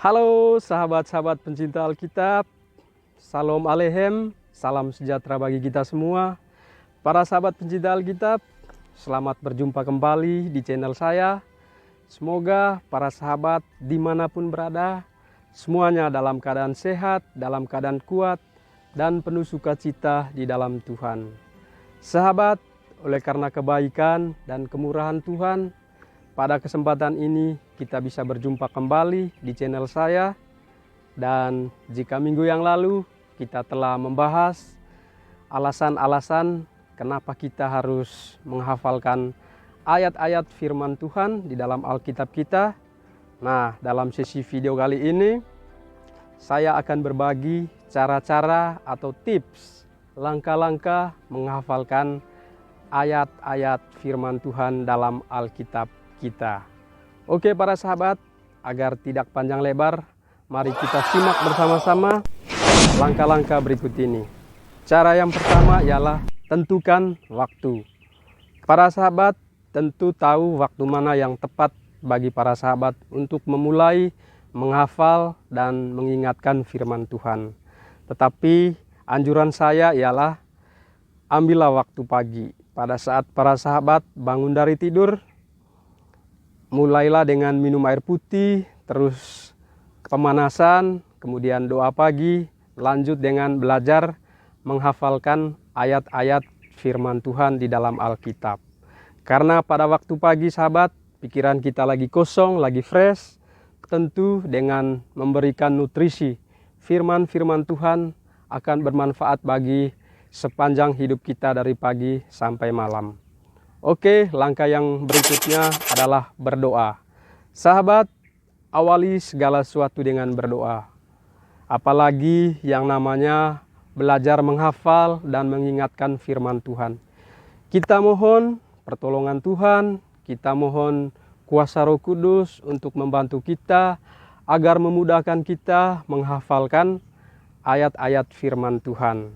Halo sahabat-sahabat pencinta Alkitab, Shalom Aleichem, salam sejahtera bagi kita semua. Para sahabat pencinta Alkitab, selamat berjumpa kembali di channel saya. Semoga para sahabat dimanapun berada, semuanya dalam keadaan sehat, dalam keadaan kuat, dan penuh sukacita di dalam Tuhan. Sahabat, oleh karena kebaikan dan kemurahan Tuhan, pada kesempatan ini kita bisa berjumpa kembali di channel saya. Dan jika minggu yang lalu kita telah membahas alasan-alasan kenapa kita harus menghafalkan ayat-ayat firman Tuhan di dalam Alkitab kita. Nah, dalam sesi video kali ini saya akan berbagi cara-cara atau tips langkah-langkah menghafalkan ayat-ayat firman Tuhan dalam Alkitab kita. Oke para sahabat, agar tidak panjang lebar, mari kita simak bersama-sama langkah-langkah berikut ini. Cara yang pertama ialah tentukan waktu. Para sahabat tentu tahu waktu mana yang tepat bagi para sahabat untuk memulai menghafal dan mengingatkan firman Tuhan. Tetapi anjuran saya ialah ambillah waktu pagi. Pada saat para sahabat bangun dari tidur, mulailah dengan minum air putih, terus pemanasan, kemudian doa pagi, lanjut dengan belajar menghafalkan ayat-ayat firman Tuhan di dalam Alkitab. Karena pada waktu pagi sahabat, pikiran kita lagi kosong, lagi fresh, tentu dengan memberikan nutrisi firman-firman Tuhan akan bermanfaat bagi sepanjang hidup kita dari pagi sampai malam. Oke, langkah yang berikutnya adalah berdoa. Sahabat, awali segala sesuatu dengan berdoa. Apalagi yang namanya belajar menghafal dan mengingatkan firman Tuhan. Kita mohon pertolongan Tuhan, kita mohon kuasa Roh Kudus untuk membantu kita agar memudahkan kita menghafalkan ayat-ayat firman Tuhan.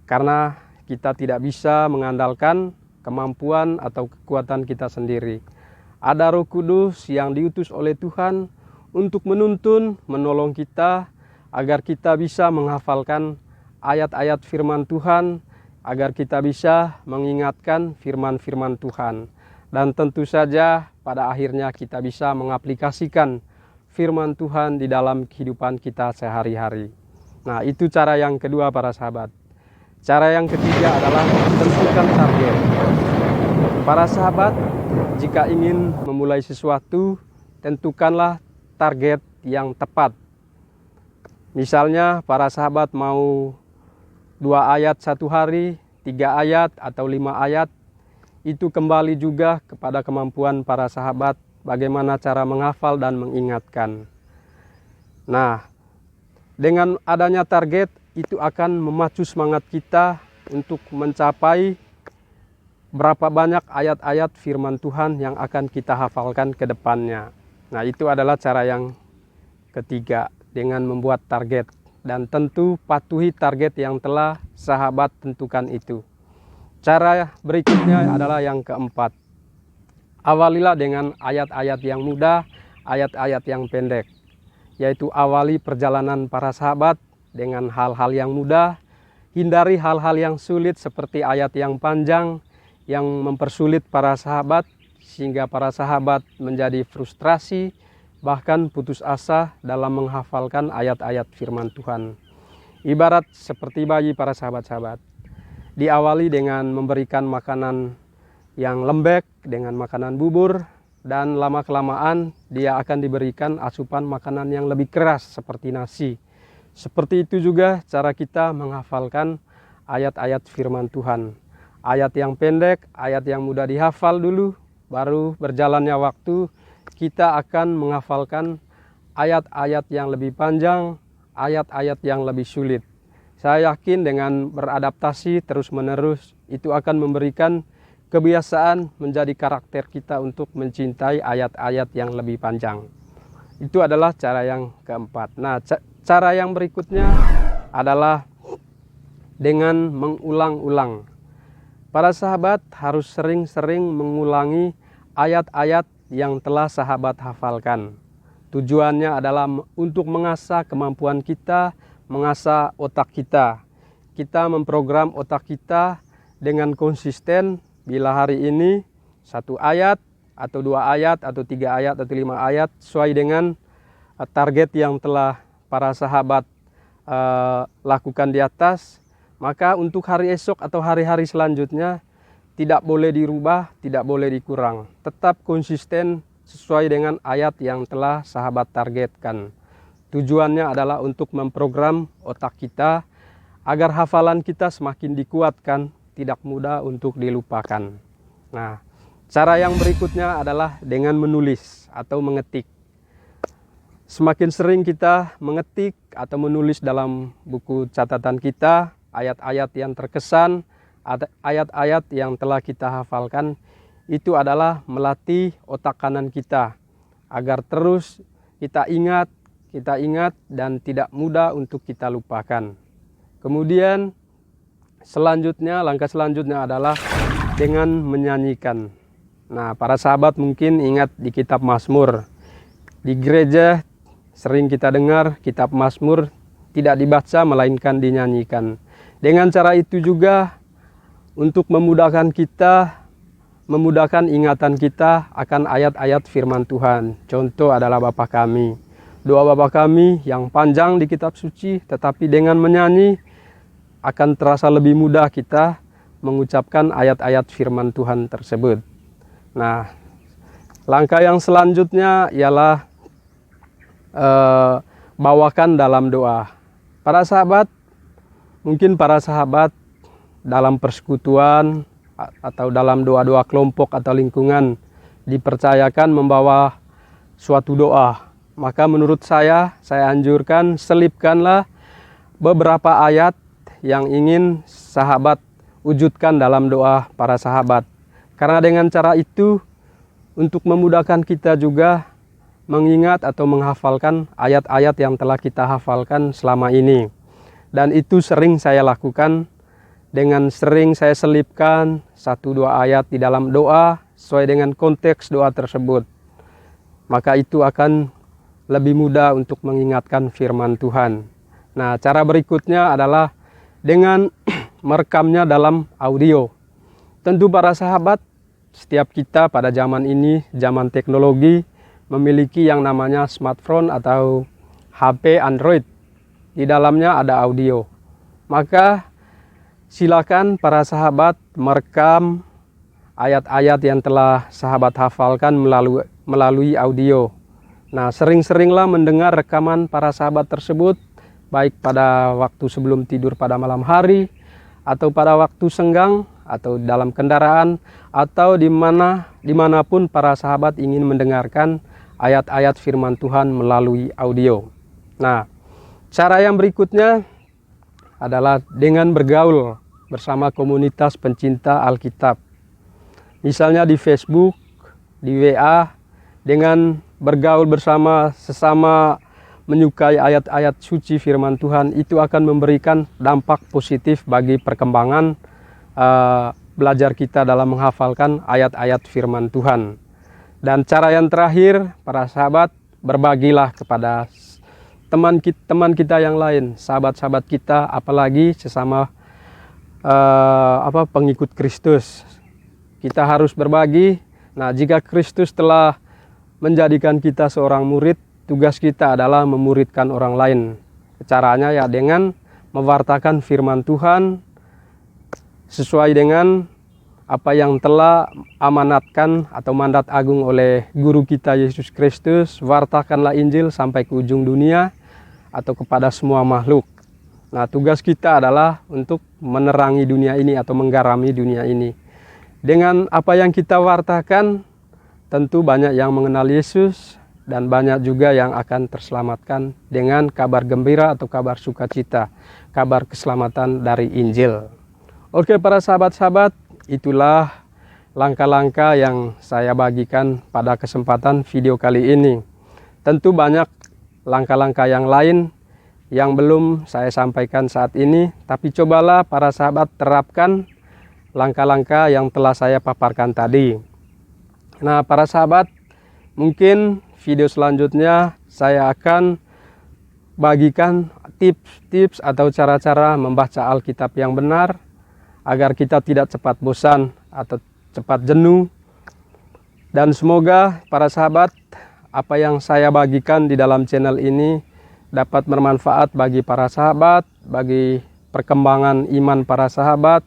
Karena kita tidak bisa mengandalkan kemampuan atau kekuatan kita sendiri. Ada Roh Kudus yang diutus oleh Tuhan untuk menuntun, menolong kita agar kita bisa menghafalkan ayat-ayat firman Tuhan, agar kita bisa mengingatkan firman-firman Tuhan. Dan tentu saja pada akhirnya kita bisa mengaplikasikan firman Tuhan di dalam kehidupan kita sehari-hari. Nah, itu cara yang kedua para sahabat. Cara yang ketiga adalah tentukan target. Para sahabat, jika ingin memulai sesuatu, tentukanlah target yang tepat. Misalnya para sahabat mau 2 ayat 1 hari, 3 ayat atau 5 ayat, itu kembali juga kepada kemampuan para sahabat bagaimana cara menghafal dan mengingatkan. Nah, dengan adanya target, itu akan memacu semangat kita untuk mencapai berapa banyak ayat-ayat firman Tuhan yang akan kita hafalkan ke depannya. Nah, itu adalah cara yang ketiga dengan membuat target. Dan tentu patuhi target yang telah sahabat tentukan itu. Cara berikutnya adalah yang keempat. Awalilah dengan ayat-ayat yang mudah, ayat-ayat yang pendek. Yaitu awali perjalanan para sahabat dengan hal-hal yang mudah, hindari hal-hal yang sulit seperti ayat yang panjang yang mempersulit para sahabat sehingga para sahabat menjadi frustrasi bahkan putus asa dalam menghafalkan ayat-ayat firman Tuhan. Ibarat seperti bayi para sahabat-sahabat. Diawali dengan memberikan makanan yang lembek dengan makanan bubur dan lama-kelamaan dia akan diberikan asupan makanan yang lebih keras seperti nasi. Seperti itu juga cara kita menghafalkan ayat-ayat firman Tuhan. Ayat yang pendek, ayat yang mudah dihafal dulu, baru berjalannya waktu kita akan menghafalkan ayat-ayat yang lebih panjang, ayat-ayat yang lebih sulit. Saya yakin dengan beradaptasi terus-menerus itu akan memberikan kebiasaan menjadi karakter kita untuk mencintai ayat-ayat yang lebih panjang. Itu adalah cara yang keempat. Nah, cara yang berikutnya adalah dengan mengulang-ulang. Para sahabat harus sering-sering mengulangi ayat-ayat yang telah sahabat hafalkan. Tujuannya adalah untuk mengasah kemampuan kita, mengasah otak kita. Kita memprogram otak kita dengan konsisten bila hari ini 1 ayat atau 2 ayat atau 3 ayat atau 5 ayat sesuai dengan target yang telah para sahabat lakukan di atas. Maka untuk hari esok atau hari-hari selanjutnya tidak boleh dirubah, tidak boleh dikurang. Tetap konsisten sesuai dengan ayat yang telah sahabat targetkan. Tujuannya adalah untuk memprogram otak kita agar hafalan kita semakin dikuatkan, tidak mudah untuk dilupakan. Nah, cara yang berikutnya adalah dengan menulis atau mengetik. Semakin sering kita mengetik atau menulis dalam buku catatan kita, ayat-ayat yang terkesan, ayat-ayat yang telah kita hafalkan, itu adalah melatih otak kanan kita agar terus kita ingat dan tidak mudah untuk kita lupakan. Kemudian langkah selanjutnya adalah dengan menyanyikan. Nah, para sahabat mungkin ingat di kitab Mazmur. Di gereja sering kita dengar kitab Mazmur tidak dibaca melainkan dinyanyikan. Dengan cara itu juga untuk memudahkan ingatan kita akan ayat-ayat firman Tuhan. Contoh adalah Bapa Kami. Doa Bapa Kami yang panjang di kitab suci, tetapi dengan menyanyi akan terasa lebih mudah kita mengucapkan ayat-ayat firman Tuhan tersebut. Nah, langkah yang selanjutnya ialah bawakan dalam doa. Mungkin para sahabat dalam persekutuan atau dalam doa-doa kelompok atau lingkungan dipercayakan membawa suatu doa. Maka menurut saya anjurkan selipkanlah beberapa ayat yang ingin sahabat wujudkan dalam doa para sahabat. Karena dengan cara itu untuk memudahkan kita juga mengingat atau menghafalkan ayat-ayat yang telah kita hafalkan selama ini. Dan itu sering saya lakukan. Dengan sering saya selipkan 1-2 ayat di dalam doa sesuai dengan konteks doa tersebut. Maka itu akan lebih mudah untuk mengingatkan firman Tuhan. Nah, cara berikutnya adalah dengan merekamnya dalam audio. Tentu para sahabat, setiap kita pada zaman ini, zaman teknologi, memiliki yang namanya smartphone atau HP Android. Di dalamnya ada audio. Maka silakan para sahabat merekam ayat-ayat yang telah sahabat hafalkan melalui audio. Nah, sering-seringlah mendengar rekaman para sahabat tersebut, baik pada waktu sebelum tidur pada malam hari, atau pada waktu senggang, atau dalam kendaraan, atau dimanapun para sahabat ingin mendengarkan ayat-ayat firman Tuhan melalui audio. Nah, cara yang berikutnya adalah dengan bergaul bersama komunitas pencinta Alkitab. Misalnya di Facebook, di WA, dengan bergaul bersama sesama menyukai ayat-ayat suci firman Tuhan, itu akan memberikan dampak positif bagi perkembangan belajar kita dalam menghafalkan ayat-ayat firman Tuhan. Dan cara yang terakhir, para sahabat, berbagilah kepada teman kita yang lain, sahabat-sahabat kita, apalagi sesama pengikut Kristus. Kita harus berbagi. Nah, jika Kristus telah menjadikan kita seorang murid, tugas kita adalah memuridkan orang lain. Caranya ya dengan mewartakan firman Tuhan sesuai dengan apa yang telah amanatkan atau mandat agung oleh guru kita Yesus Kristus. Wartakanlah Injil sampai ke ujung dunia atau kepada semua makhluk. Nah, tugas kita adalah untuk menerangi dunia ini atau menggarami dunia ini. Dengan apa yang kita wartakan, tentu banyak yang mengenal Yesus dan banyak juga yang akan terselamatkan dengan kabar gembira atau kabar sukacita, kabar keselamatan dari Injil. Oke, para sahabat-sahabat, itulah langkah-langkah yang saya bagikan pada kesempatan video kali ini. Tentu banyak langkah-langkah yang lain yang belum saya sampaikan saat ini, tapi cobalah para sahabat terapkan langkah-langkah yang telah saya paparkan tadi. Nah, para sahabat, mungkin video selanjutnya saya akan bagikan tips-tips atau cara-cara membaca Alkitab yang benar agar kita tidak cepat bosan atau cepat jenuh. Dan semoga para sahabat, apa yang saya bagikan di dalam channel ini dapat bermanfaat bagi para sahabat, bagi perkembangan iman para sahabat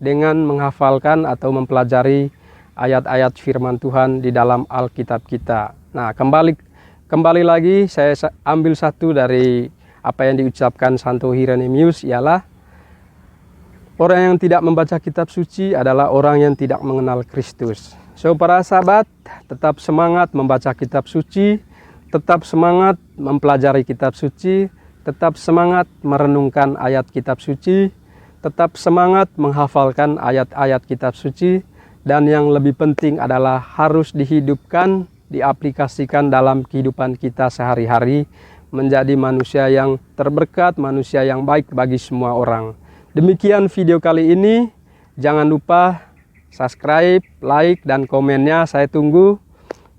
dengan menghafalkan atau mempelajari ayat-ayat firman Tuhan di dalam Alkitab kita. Nah, kembali lagi saya ambil satu dari apa yang diucapkan Santo Hieronymus, ialah orang yang tidak membaca kitab suci adalah orang yang tidak mengenal Kristus. So, para sahabat, tetap semangat membaca kitab suci, tetap semangat mempelajari kitab suci, tetap semangat merenungkan ayat kitab suci, tetap semangat menghafalkan ayat-ayat kitab suci, dan yang lebih penting adalah harus dihidupkan, diaplikasikan dalam kehidupan kita sehari-hari, menjadi manusia yang terberkat, manusia yang baik bagi semua orang. Demikian video kali ini. Jangan lupa subscribe, like, dan komennya. Saya tunggu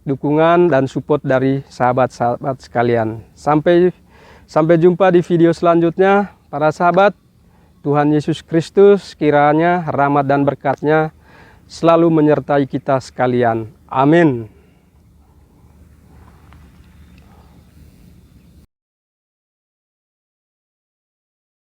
dukungan dan support dari sahabat-sahabat sekalian. Sampai jumpa di video selanjutnya. Para sahabat, Tuhan Yesus Kristus kiranya rahmat dan berkat-Nya selalu menyertai kita sekalian. Amin.